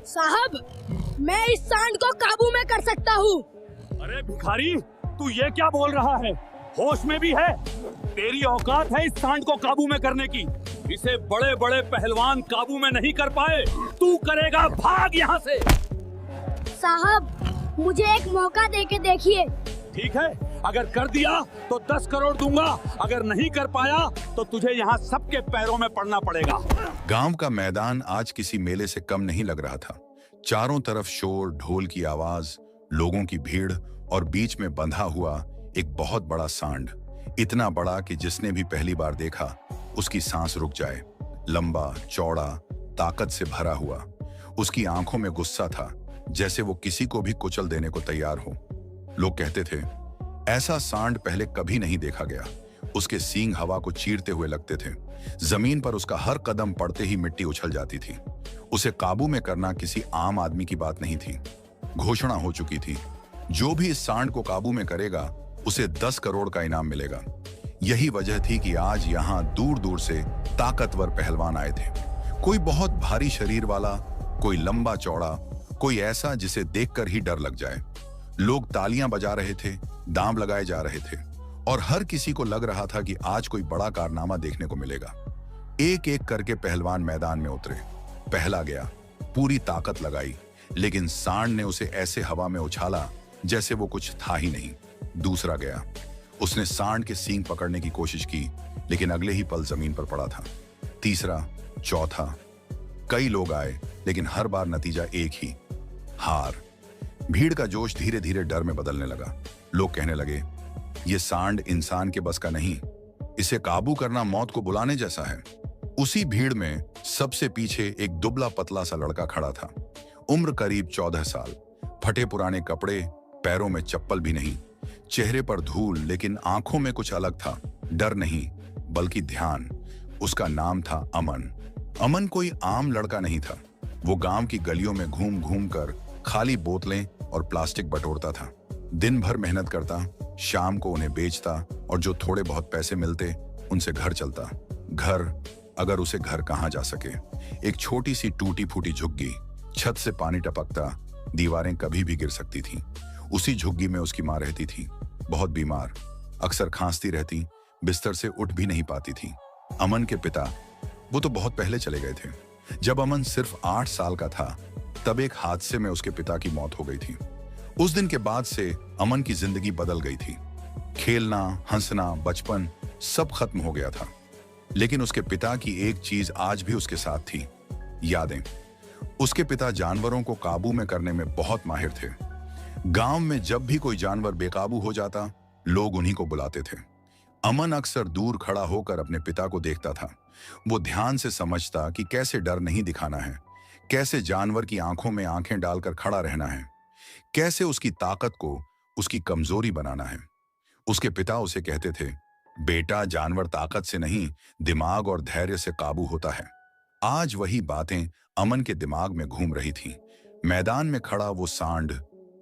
साहब, मैं इस सांड को काबू में कर सकता हूँ। अरे भिखारी, तू ये क्या बोल रहा है? होश में भी है? तेरी औकात है इस सांड को काबू में करने की? इसे बड़े बड़े पहलवान काबू में नहीं कर पाए, तू करेगा? भाग यहाँ से। साहब, मुझे एक मौका दे के देखिए। ठीक है, अगर कर दिया तो 10 करोड़ दूंगा, अगर नहीं कर पाया तो तुझे यहाँ सबके पैरों में पड़ना पड़ेगा। गांव का मैदान आज किसी मेले से कम नहीं लग रहा था। चारों तरफ शोर, ढोल की आवाज, लोगों की भीड़ और बीच में बंधा हुआ एक बहुत बड़ा सांड। इतना बड़ा कि जिसने भी पहली बार देखा उसकी सांस रुक जाए। लंबा, चौड़ा, ताकत से भरा हुआ। उसकी आंखों में गुस्सा था, जैसे वो किसी को भी कुचल देने को तैयार हो। लोग कहते थे, ऐसा सांड पहले कभी नहीं देखा गया। उसके सींग हवा को चीरते हुए लगते थे। जमीन पर उसका हर कदम पड़ते ही मिट्टी उछल जाती थी। उसे काबू में करना किसी आम आदमी की बात नहीं थी। घोषणा हो चुकी थी, जो भी इस सांड को काबू में करेगा उसे 10 करोड़ का इनाम मिलेगा। यही वजह थी कि आज यहाँ दूर दूर से ताकतवर पहलवान आए थे। कोई बहुत भारी शरीर वाला, कोई लंबा चौड़ा, कोई ऐसा जिसे देखकर ही डर लग जाए। लोग तालियां बजा रहे थे, दांव लगाए जा रहे थे और हर किसी को लग रहा था कि आज कोई बड़ा कारनामा देखने को मिलेगा। एक एक करके पहलवान मैदान में उतरे। पहला गया, पूरी ताकत लगाई, लेकिन सांड ने उसे ऐसे हवा में उछाला जैसे वो कुछ था ही नहीं। दूसरा गया, उसने सांड के सींग पकड़ने की कोशिश की, लेकिन अगले ही पल जमीन पर पड़ा था। तीसरा, चौथा, कई लोग आए, लेकिन हर बार नतीजा एक ही, हार। भीड़ का जोश धीरे धीरे डर में बदलने लगा। लोग कहने लगे, ये सांड इंसान के बस का नहीं, इसे काबू करना मौत को बुलाने जैसा है। उसी भीड़ में सबसे पीछे एक दुबला पतला सा लड़का खड़ा था। उम्र करीब 14 साल, फटे पुराने कपड़े, पैरों में चप्पल भी नहीं, चेहरे पर धूल, लेकिन आंखों में कुछ अलग था। डर नहीं, बल्कि ध्यान। उसका नाम था अमन। अमन कोई आम लड़का नहीं था। वो गांव की गलियों में घूम घूम कर खाली बोतलें और प्लास्टिक बटोरता था। दिन भर मेहनत करता, शाम को उन्हें बेचता और जो थोड़े बहुत पैसे मिलते उनसे घर चलता। घर, अगर उसे घर कहाँ जा सके। एक छोटी सी टूटी फूटी झुग्गी, छत से पानी टपकता, दीवारें कभी भी गिर सकती थीं। उसी झुग्गी में उसकी माँ रहती थी, बहुत बीमार, अक्सर खांसती रहती, बिस्तर से उठ भी नहीं पाती थी। अमन के पिता, वो तो बहुत पहले चले गए थे। जब अमन सिर्फ 8 साल का था, तब एक हादसे में उसके पिता की मौत हो गई थी। उस दिन के बाद से अमन की जिंदगी बदल गई थी। खेलना, हंसना, बचपन सब खत्म हो गया था। लेकिन उसके पिता की एक चीज आज भी उसके साथ थी, यादें। उसके पिता जानवरों को काबू में करने में बहुत माहिर थे। गांव में जब भी कोई जानवर बेकाबू हो जाता, लोग उन्हीं को बुलाते थे। अमन अक्सर दूर खड़ा होकर अपने पिता को देखता था। वो ध्यान से समझता कि कैसे डर नहीं दिखाना है, कैसे जानवर की आंखों में आंखें डालकर खड़ा रहना है, कैसे उसकी ताकत को उसकी कमजोरी बनाना है। उसके पिता उसे कहते थे, बेटा, जानवर ताकत से नहीं, दिमाग और धैर्य से काबू होता है। आज वही बातें अमन के दिमाग में घूम रही थीं। मैदान में खड़ा वो सांड,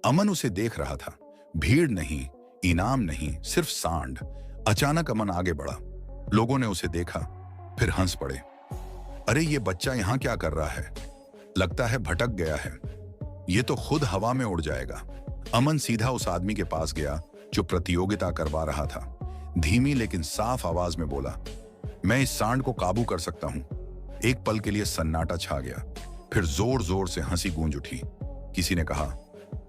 अमन उसे देख रहा था। भीड़ नहीं, इनाम नहीं, सिर्फ सांड। अचानक अमन आगे बढ़ा। लोगों ने उसे देखा, फिर हंस पड़े। अरे, ये बच्चा यहाँ क्या कर रहा है? लगता है भटक गया है। ये तो खुद हवा में उड़ जाएगा। अमन सीधा उस आदमी के पास गया जो प्रतियोगिता करवा रहा था। धीमी लेकिन साफ आवाज में बोला, मैं इस सांड को काबू कर सकता हूं। एक पल के लिए सन्नाटा छा गया, फिर जोर जोर से हंसी गूंज उठी। किसी ने कहा,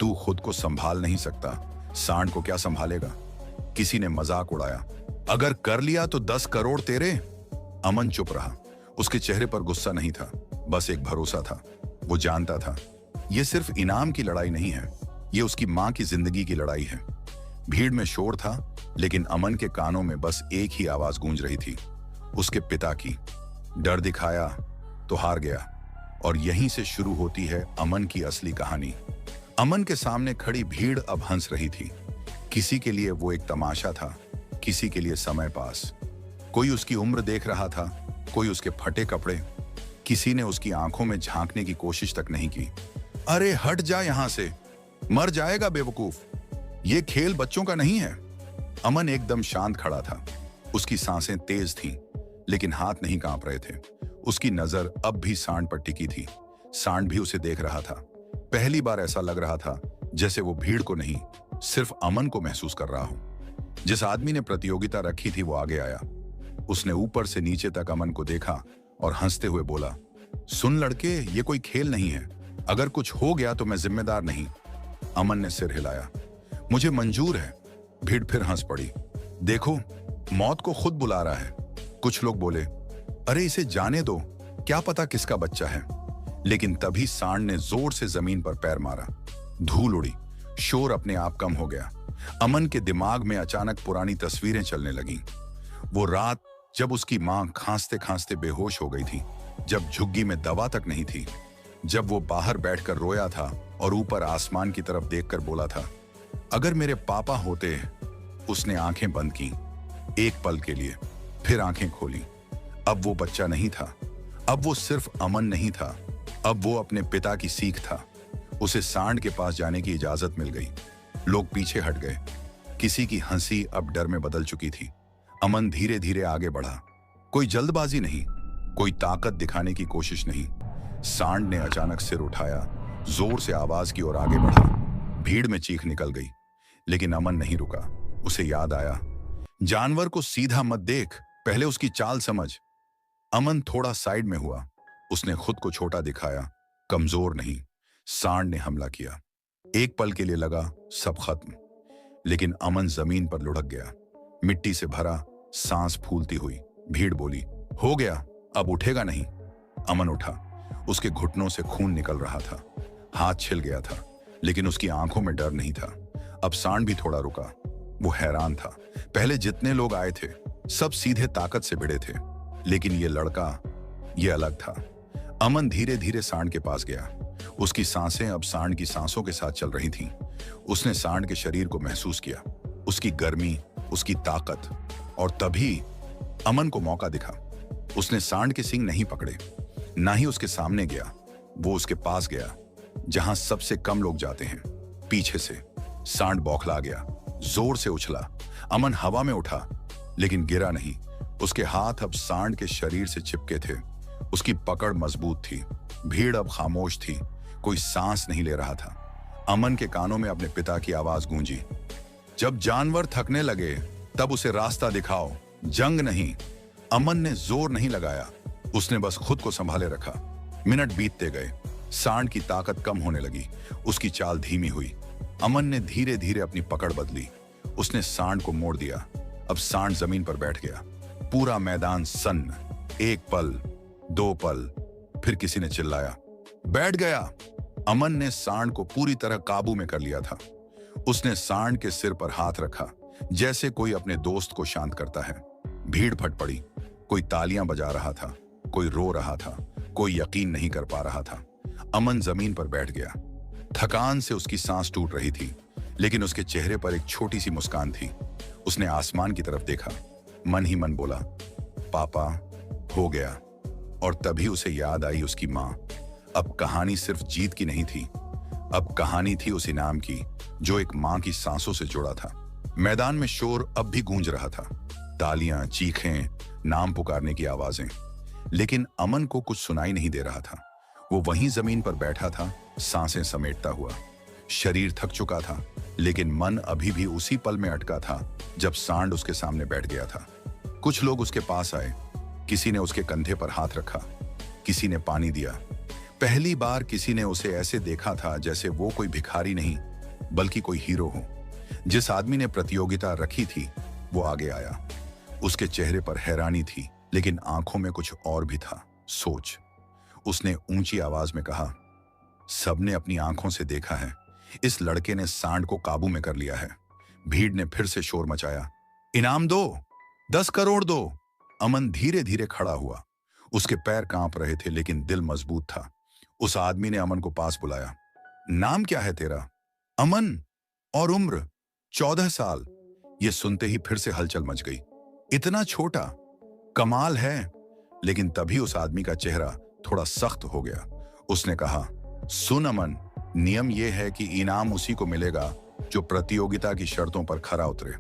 तू खुद को संभाल नहीं सकता, सांड को क्या संभालेगा? किसी ने मजाक उड़ाया, अगर कर लिया तो 10 करोड़ तेरे। अमन चुप रहा। उसके चेहरे पर गुस्सा नहीं था, बस एक भरोसा था। वो जानता था, ये सिर्फ इनाम की लड़ाई नहीं है, ये उसकी मां की जिंदगी की लड़ाई है। भीड़ में शोर था, लेकिन अमन के कानों में बस एक ही आवाज गूंज रही थी, उसके पिता की। डर दिखाया तो हार गया। और यहीं से शुरू होती है अमन की असली कहानी। अमन के सामने खड़ी भीड़ अब हंस रही थी। किसी के लिए वो एक तमाशा था, किसी के लिए समय पास। कोई उसकी उम्र देख रहा था, कोई उसके फटे कपड़े। किसी ने उसकी आंखों में झांकने की कोशिश तक नहीं की। अरे हट जा यहां से, मर जाएगा बेवकूफ, ये खेल बच्चों का नहीं है। अमन एकदम शांत खड़ा था। उसकी सांसें तेज थीं, लेकिन हाथ नहीं कांप रहे थे। उसकी नजर अब भी सांड पर टिकी थी। सांड भी उसे देख रहा था। पहली बार ऐसा लग रहा था जैसे वो भीड़ को नहीं, सिर्फ अमन को महसूस कर रहा हो। जिस आदमी ने प्रतियोगिता रखी थी वो आगे आया। उसने ऊपर से नीचे तक अमन को देखा और हंसते हुए बोला, सुन लड़के, ये कोई खेल नहीं है। अगर कुछ हो गया तो मैं जिम्मेदार नहीं। अमन ने सिर हिलाया, मुझे मंजूर है। भीड़ फिर हंस पड़ी। देखो, मौत को खुद बुला रहा है। कुछ लोग बोले, अरे इसे जाने दो, क्या पता किसका बच्चा है। लेकिन तभी सांड ने जोर से जमीन पर पैर मारा। धूल उड़ी, शोर अपने आप कम हो गया। अमन के दिमाग में अचानक पुरानी तस्वीरें चलने लगीं। वो रात जब उसकी मां खांसते खांसते बेहोश हो गई थी, जब झुग्गी में दवा तक नहीं थी, जब वो बाहर बैठकर रोया था और ऊपर आसमान की तरफ देखकर बोला था, अगर मेरे पापा होते। उसने आंखें बंद की एक पल के लिए, फिर आंखें खोली। अब वो बच्चा नहीं था, अब वो सिर्फ अमन नहीं था, अब वो अपने पिता की सीख था। उसे सांड के पास जाने की इजाजत मिल गई। लोग पीछे हट गए। किसी की हंसी अब डर में बदल चुकी थी। अमन धीरे धीरे आगे बढ़ा। कोई जल्दबाजी नहीं, कोई ताकत दिखाने की कोशिश नहीं। सांड ने अचानक सिर उठाया, जोर से आवाज की ओर आगे बढ़ा। भीड़ में चीख निकल गई, लेकिन अमन नहीं रुका। उसे याद आया, जानवर को सीधा मत देख, पहले उसकी चाल समझ। अमन थोड़ा साइड में हुआ। उसने खुद को छोटा दिखाया, कमजोर नहीं। सांड ने हमला किया। एक पल के लिए लगा सब खत्म, लेकिन अमन जमीन पर लुढ़क गया, मिट्टी से भरा, सांस फूलती हुई। भीड़ बोली, हो गया, अब उठेगा नहीं। अमन उठा। उसके घुटनों से खून निकल रहा था, हाथ छिल गया था, लेकिन उसकी आंखों में डर नहीं था। अब सांड भी थोड़ा रुका। वो हैरान था। पहले जितने लोग आए थे सब सीधे ताकत से भिड़े थे, लेकिन ये लड़का, ये अलग था। अमन धीरे धीरे सांड के पास गया। उसकी सांसें अब सांड की सांसों के साथ चल रही थीं। उसने सांड के शरीर को महसूस किया, उसकी गर्मी, उसकी ताकत। और तभी अमन को मौका दिखा। उसने सांड के सींग नहीं पकड़े, ना ही उसके सामने गया। वो उसके पास गया, जहां सबसे कम लोग जाते हैं, पीछे से। सांड बौखला गया, जोर से उछला। अमन हवा में उठा, लेकिन गिरा नहीं। उसके हाथ अब सांड के शरीर से चिपके थे। उसकी पकड़ मजबूत थी। भीड़ अब खामोश थी, कोई सांस नहीं ले रहा था। अमन के कानों में अपने पिता की आवाज गूंजी, जब जानवर थकने लगे तब उसे रास्ता दिखाओ, जंग नहीं। अमन ने जोर नहीं लगाया, उसने बस खुद को संभाले रखा। मिनट बीतते गए, सांड की ताकत कम होने लगी, उसकी चाल धीमी हुई। अमन ने धीरे धीरे अपनी पकड़ बदली। उसने सांड को मोड़ दिया। अब सांड जमीन पर बैठ गया। पूरा मैदान सन्न। एक पल, दो पल, फिर किसी ने चिल्लाया, बैठ गया। अमन ने सांड को पूरी तरह काबू में कर लिया था। उसने सांड के सिर पर हाथ रखा, जैसे कोई अपने दोस्त को शांत करता है। भीड़ फट पड़ी। कोई तालियां बजा रहा था, कोई रो रहा था, कोई यकीन नहीं कर पा रहा था। अमन जमीन पर बैठ गया। थकान से उसकी सांस टूट रही थी, लेकिन उसके चेहरे पर एक छोटी सी मुस्कान थी। उसने आसमान की तरफ देखा, मन ही मन बोला, पापा, हो गया। और तभी उसे याद आई उसकी मां। अब कहानी सिर्फ जीत की नहीं थी, अब कहानी थी उस इनाम की जो एक मां की सांसों से जुड़ा था। मैदान में शोर अब भी गूंज रहा था, तालियां, चीखें, नाम पुकारने की आवाजें। लेकिन अमन को कुछ सुनाई नहीं दे रहा था। वो वहीं जमीन पर बैठा था, सांसें समेटता हुआ। शरीर थक चुका था, लेकिन मन अभी भी उसी पल में अटका था जब सांड उसके सामने बैठ गया था। कुछ लोग उसके पास आए। किसी ने उसके कंधे पर हाथ रखा, किसी ने पानी दिया। पहली बार किसी ने उसे ऐसे देखा था जैसे वो कोई भिखारी नहीं, बल्कि कोई हीरो हो। जिस आदमी ने प्रतियोगिता रखी थी वो आगे आया। उसके चेहरे पर हैरानी थी, लेकिन आंखों में कुछ और भी था, सोच। उसने ऊंची आवाज में कहा, सबने अपनी आंखों से देखा है, इस लड़के ने सांड को काबू में कर लिया है। भीड़ ने फिर से शोर मचाया, इनाम दो, 10 करोड़ दो। अमन धीरे धीरे खड़ा हुआ। उसके पैर कांप रहे थे, लेकिन दिल मजबूत था। उस आदमी ने अमन को पास बुलाया। नाम क्या है तेरा? अमन। और उम्र? 14 साल। यह सुनते ही फिर से हलचल मच गई। इतना छोटा, कमाल है। लेकिन तभी उस आदमी का चेहरा थोड़ा सख्त हो गया। उसने कहा, सुन अमन, नियम यह है कि इनाम उसी को मिलेगा जो प्रतियोगिता की शर्तों पर खरा उतरे।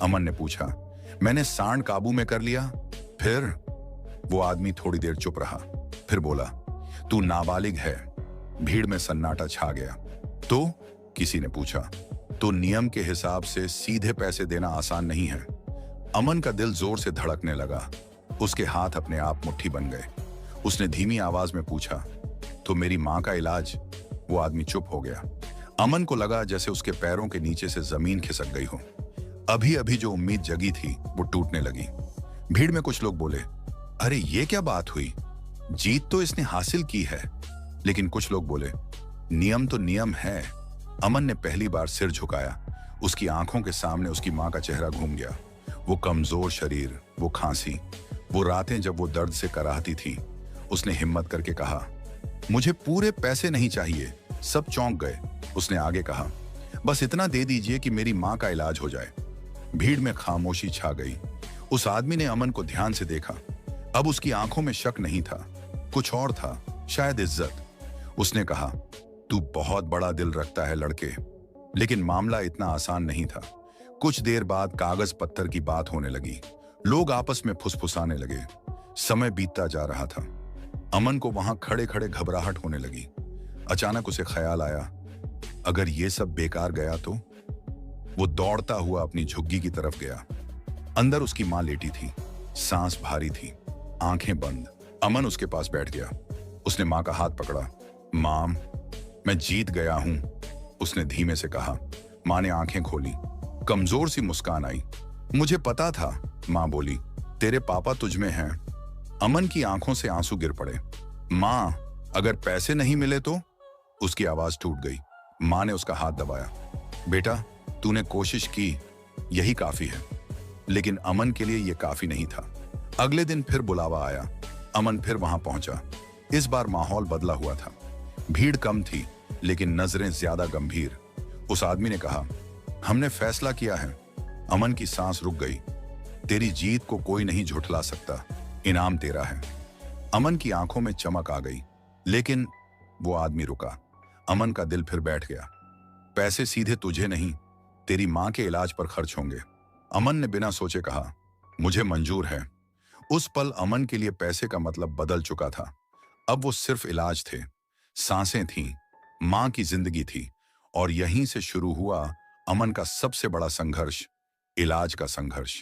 अमन ने पूछा, मैंने सांड काबू में कर लिया, फिर? वो आदमी थोड़ी देर चुप रहा, फिर बोला, तू नाबालिग है, भीड़ में सन्नाटा छा गया। तो किसी ने पूछा, तो नियम के हिसाब से सीधे पैसे देना आसान नहीं है? अमन का दिल जोर से धड़कने लगा। उसके हाथ अपने आप मुट्ठी बन गए। उसने धीमी आवाज में पूछा, तो मेरी मां का इलाज? वो आदमी चुप हो गया। अमन को लगा जैसे उसके पैरों के नीचे से जमीन खिसक गई हो। अभी अभी जो उम्मीद जगी थी वो टूटने लगी। भीड़ में कुछ लोग बोले, अरे ये क्या बात हुई, जीत तो इसने हासिल की है। लेकिन कुछ लोग बोले, नियम तो नियम है। अमन ने पहली बार सिर झुकाया। उसकी आंखों के सामने उसकी मां का चेहरा घूम गया। वो कमजोर शरीर, वो खांसी, वो रातें जब वो दर्द से कराहती थी। उसने हिम्मत करके कहा, मुझे पूरे पैसे नहीं चाहिए। सब चौंक गए। उसने आगे कहा, बस इतना दे दीजिए कि मेरी मां का इलाज हो जाए। भीड़ में खामोशी छा गई। उस आदमी ने अमन को ध्यान से देखा। अब उसकी आंखों में शक नहीं था, कुछ और था, शायद इज्जत। उसने कहा, तू बहुत बड़ा दिल रखता है लड़के, लेकिन मामला इतना आसान नहीं था। कुछ देर बाद कागज पत्थर की बात होने लगी। लोग आपस में फुसफुसाने लगे। समय बीतता जा रहा था। अमन को वहां खड़े खड़े घबराहट होने लगी। अचानक उसे ख्याल आया, अगर ये सब बेकार गया तो? वो दौड़ता हुआ अपनी झुग्गी की तरफ गया। अंदर उसकी मां लेटी थी, सांस भारी थी, आंखें बंद। अमन उसके पास बैठ गया। उसने मां का हाथ पकड़ा। मां, मैं जीत गया हूं, उसने धीमे से कहा। मां ने आंखें खोली। कमजोर सी मुस्कान आई। मुझे पता था, मां बोली, तेरे पापा तुझ में हैं। अमन की आंखों से आंसू गिर पड़े। मां, अगर पैसे नहीं मिले तो? उसकी आवाज टूट गई। मां ने उसका हाथ दबाया। बेटा, तूने कोशिश की, यही काफी है। लेकिन अमन के लिए यह काफी नहीं था। अगले दिन फिर बुलावा आया। अमन फिर वहां पहुंचा। इस बार माहौल बदला हुआ था। भीड़ कम थी, लेकिन नजरें ज्यादा गंभीर। उस आदमी ने कहा, हमने फैसला किया है। अमन की सांस रुक गई। तेरी जीत को कोई नहीं झुठला सकता, इनाम तेरा है। अमन की आंखों में चमक आ गई। लेकिन वो आदमी रुका। अमन का दिल फिर बैठ गया। पैसे सीधे तुझे नहीं, तेरी मां के इलाज पर खर्च होंगे। अमन ने बिना सोचे कहा, मुझे मंजूर है। उस पल अमन के लिए पैसे का मतलब बदल चुका था। अब वो सिर्फ इलाज थे, सांसें थीं, मां की जिंदगी थी। और यहीं से शुरू हुआ अमन का सबसे बड़ा संघर्ष, इलाज का संघर्ष।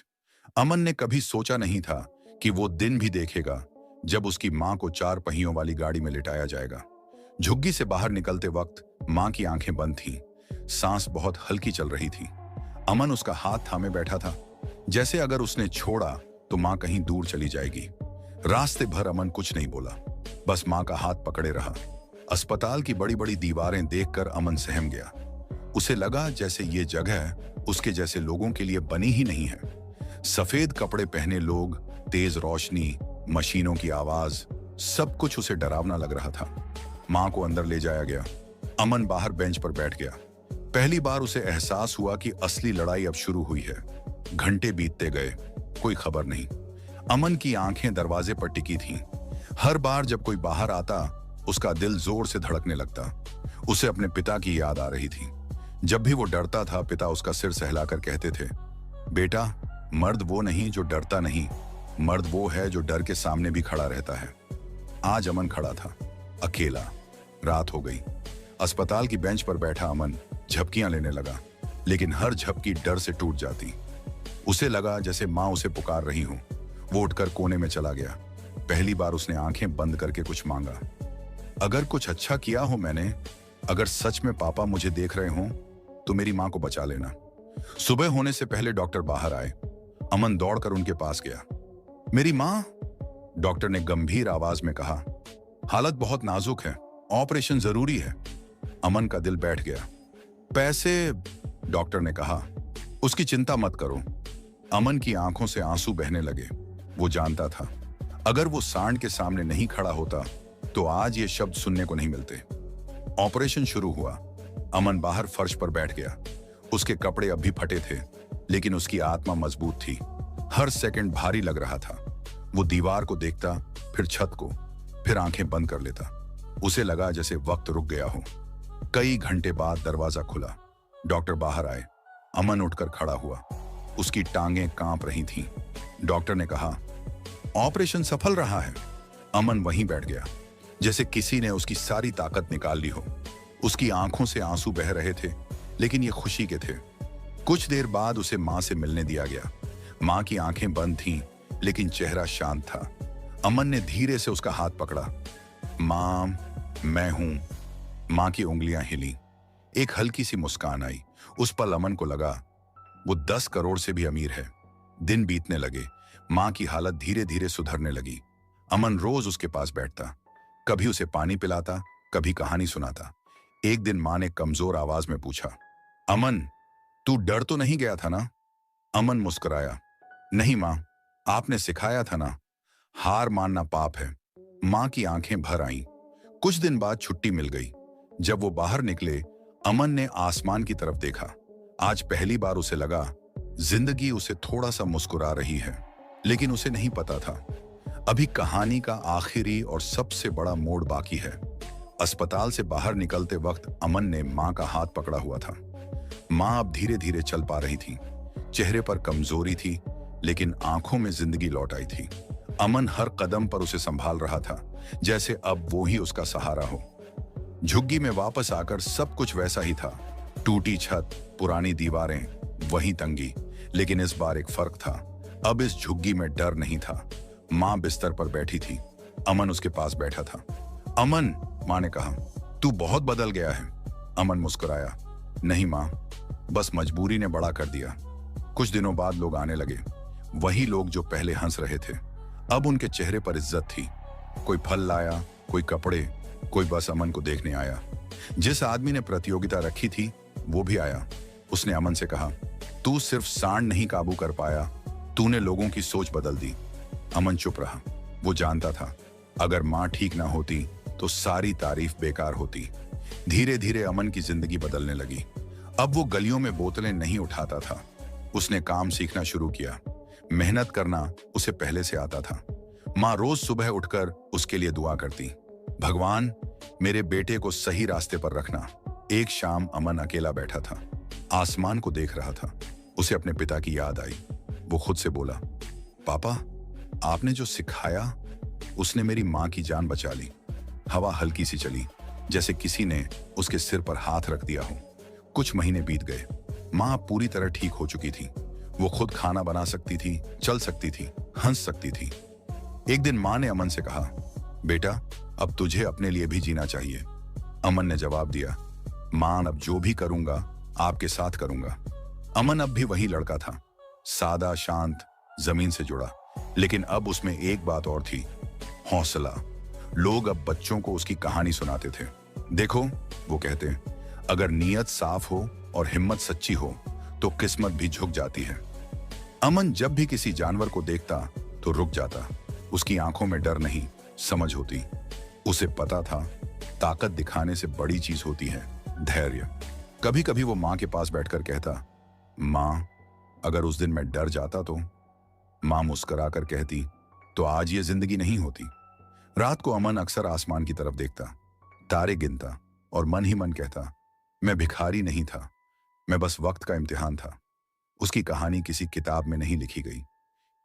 अमन ने कभी सोचा नहीं था कि वो दिन भी देखेगा जब उसकी मां को 4 पहियों वाली गाड़ी में लिटाया जाएगा। झुग्गी से बाहर निकलते वक्त मां की आंखें बंद थीं, सांस बहुत हल्की चल रही थी। अमन उसका हाथ थामे बैठा था, जैसे अगर उसने छोड़ा तो मां कहीं दूर चली जाएगी। रास्ते भर अमन कुछ नहीं बोला, बस मां का हाथ पकड़े रहा। अस्पताल की बड़ी बड़ी दीवारें देखकर अमन सहम गया। उसे लगा जैसे ये जगह उसके जैसे लोगों के लिए बनी ही नहीं है। सफेद कपड़े पहने लोग, तेज रोशनी, मशीनों की आवाज, सब कुछ उसे डरावना लग रहा था। मां को अंदर ले जाया गया। अमन बाहर बेंच पर बैठ गया। पहली बार उसे एहसास हुआ कि असली लड़ाई अब शुरू हुई है। घंटे बीतते गए, कोई खबर नहीं। अमन की आंखें दरवाजे पर टिकी थीं। हर बार जब कोई बाहर आता, उसका दिल जोर से धड़कने लगता। उसे अपने पिता की याद आ रही थी। जब भी वो डरता था, पिता उसका सिर सहलाकर कहते थे, बेटा, मर्द वो नहीं जो डरता नहीं, मर्द वो है जो डर के सामने भी खड़ा रहता है। आज अमन खड़ा था, अकेला। रात हो गई। अस्पताल की बेंच पर बैठा अमन झपकियां लेने लगा, लेकिन हर झपकी डर से टूट जाती। उसे लगा जैसे मां उसे पुकार रही हो। वो उठकर कोने में चला गया। पहली बार उसने आंखें बंद करके कुछ मांगा, अगर कुछ अच्छा किया हो मैंने, अगर सच में पापा मुझे देख रहे हों, तो मेरी मां को बचा लेना। सुबह होने से पहले डॉक्टर बाहर आए। अमन दौड़कर उनके पास गया। मेरी मां, डॉक्टर ने गंभीर आवाज में कहा, हालत बहुत नाजुक है, ऑपरेशन जरूरी है। अमन का दिल बैठ गया। पैसे, डॉक्टर ने कहा, उसकी चिंता मत करो। अमन की आंखों से आंसू बहने लगे। वो जानता था, अगर वो सांड के सामने नहीं खड़ा होता तो आज ये शब्द सुनने को नहीं मिलते। ऑपरेशन शुरू हुआ। अमन बाहर फर्श पर बैठ गया। उसके कपड़े अब भी फटे थे, लेकिन उसकी आत्मा मजबूत थी। हर सेकंड भारी लग रहा था। वो दीवार को देखता, फिर छत को, फिर आंखें बंद कर लेता। उसे लगा जैसे वक्त रुक गया हो। कई घंटे बाद दरवाजा खुला। डॉक्टर बाहर आए। अमन उठकर खड़ा हुआ। उसकी टांगें कांप रही थीं। डॉक्टर ने कहा, ऑपरेशन सफल रहा है। अमन वहीं बैठ गया। जैसे किसी ने उसकी सारी ताकत निकाल ली हो। उसकी आंखों से आंसू बह रहे थे, लेकिन ये खुशी के थे। कुछ देर बाद उसे मां से मिलने दिया गया। मां की आंखें बंद थीं, लेकिन चेहरा शांत था। अमन ने धीरे से उसका हाथ पकड़ा। मां, मैं हूं। मां की उंगलियां हिली। एक हल्की सी मुस्कान आई। उस पल अमन को लगा वो 10 करोड़ से भी अमीर है। दिन बीतने लगे। मां की हालत धीरे धीरे सुधरने लगी। अमन रोज उसके पास बैठता, कभी उसे पानी पिलाता, कभी कहानी सुनाता। एक दिन मां ने कमजोर आवाज में पूछा, अमन, तू डर तो नहीं गया था ना? अमन मुस्कुराया, नहीं मां, आपने सिखाया था ना, हार मानना पाप है। मां की आंखें भर आईं। कुछ दिन बाद छुट्टी मिल गई। जब वो बाहर निकले, अमन ने आसमान की तरफ देखा। आज पहली बार उसे लगा जिंदगी उसे थोड़ा सा मुस्कुरा रही है, लेकिन उसे नहीं पता था अभी कहानी का आखिरी और सबसे बड़ा मोड़ बाकी है। अस्पताल से बाहर निकलते वक्त अमन ने मां का हाथ पकड़ा हुआ था। मां अब धीरे धीरे चल पा रही थी। चेहरे पर कमजोरी थी, लेकिन आंखों में जिंदगी लौट आई थी। अमन हर कदम पर उसे संभाल रहा था, जैसे अब वो ही उसका सहारा हो। झुग्गी में वापस आकर सब कुछ वैसा ही था। टूटी छत, पुरानी दीवारें, वही तंगी, लेकिन इस बार एक फर्क था। अब इस झुग्गी में डर नहीं था। मां बिस्तर पर बैठी थी। अमन उसके पास बैठा था। अमन, मां ने कहा, तू बहुत बदल गया है। अमन मुस्कुराया, नहीं मां, बस मजबूरी ने बड़ा कर दिया। कुछ दिनों बाद लोग आने लगे। वही लोग जो पहले हंस रहे थे। अब उनके चेहरे पर इज्जत थी। कोई फल लाया, कोई कपड़े, कोई बस अमन को देखने आया। जिस आदमी ने प्रतियोगिता रखी थी वो भी आया। उसने अमन से कहा, तू सिर्फ सांड नहीं काबू कर पाया, तूने लोगों की सोच बदल दी। अमन चुप रहा। वो जानता था अगर मां ठीक ना होती तो सारी तारीफ बेकार होती। धीरे धीरे अमन की जिंदगी बदलने लगी। अब वो गलियों में बोतलें नहीं उठाता था। उसने काम सीखना शुरू किया। मेहनत करना उसे पहले से आता था। मां रोज सुबह उठकर उसके लिए दुआ करती, भगवान, मेरे बेटे को सही रास्ते पर रखना। एक शाम अमन अकेला बैठा था, आसमान को देख रहा था। उसे अपने पिता की याद आई। वो खुद से बोला, पापा, आपने जो सिखाया उसने मेरी मां की जान बचा ली। हवा हल्की सी चली, जैसे किसी ने उसके सिर पर हाथ रख दिया हो। कुछ महीने बीत गए। मां पूरी तरह ठीक हो चुकी थी। वो खुद खाना बना सकती थी, चल सकती थी, हंस सकती थी। एक दिन मां ने अमन से कहा, बेटा, अब तुझे अपने लिए भी जीना चाहिए। अमन ने जवाब दिया, मां, अब जो भी करूंगा आपके साथ करूंगा। अमन अब भी वही लड़का था, सादा, शांत, जमीन से जुड़ा। लेकिन अब उसमें एक बात और थी, हौसला। लोग अब बच्चों को उसकी कहानी सुनाते थे। देखो, वो कहते, अगर नीयत साफ हो और हिम्मत सच्ची हो तो किस्मत भी झुक जाती है। अमन जब भी किसी जानवर को देखता तो रुक जाता। उसकी आंखों में डर नहीं, समझ होती। उसे पता था ताकत दिखाने से बड़ी चीज होती है धैर्य। कभी कभी वो मां के पास बैठकर कहता, मां, अगर उस दिन मैं डर जाता तो? मां मुस्कुरा कर कहती, तो आज ये जिंदगी नहीं होती। रात को अमन अक्सर आसमान की तरफ देखता, तारे गिनता और मन ही मन कहता, मैं भिखारी नहीं था, मैं बस वक्त का इम्तिहान था। उसकी कहानी किसी किताब में नहीं लिखी गई,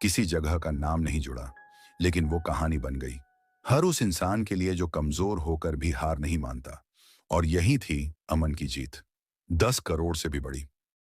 किसी जगह का नाम नहीं जुड़ा, लेकिन वो कहानी बन गई हर उस इंसान के लिए जो कमजोर होकर भी हार नहीं मानता। और यही थी अमन की जीत, 10 करोड़ से भी बड़ी।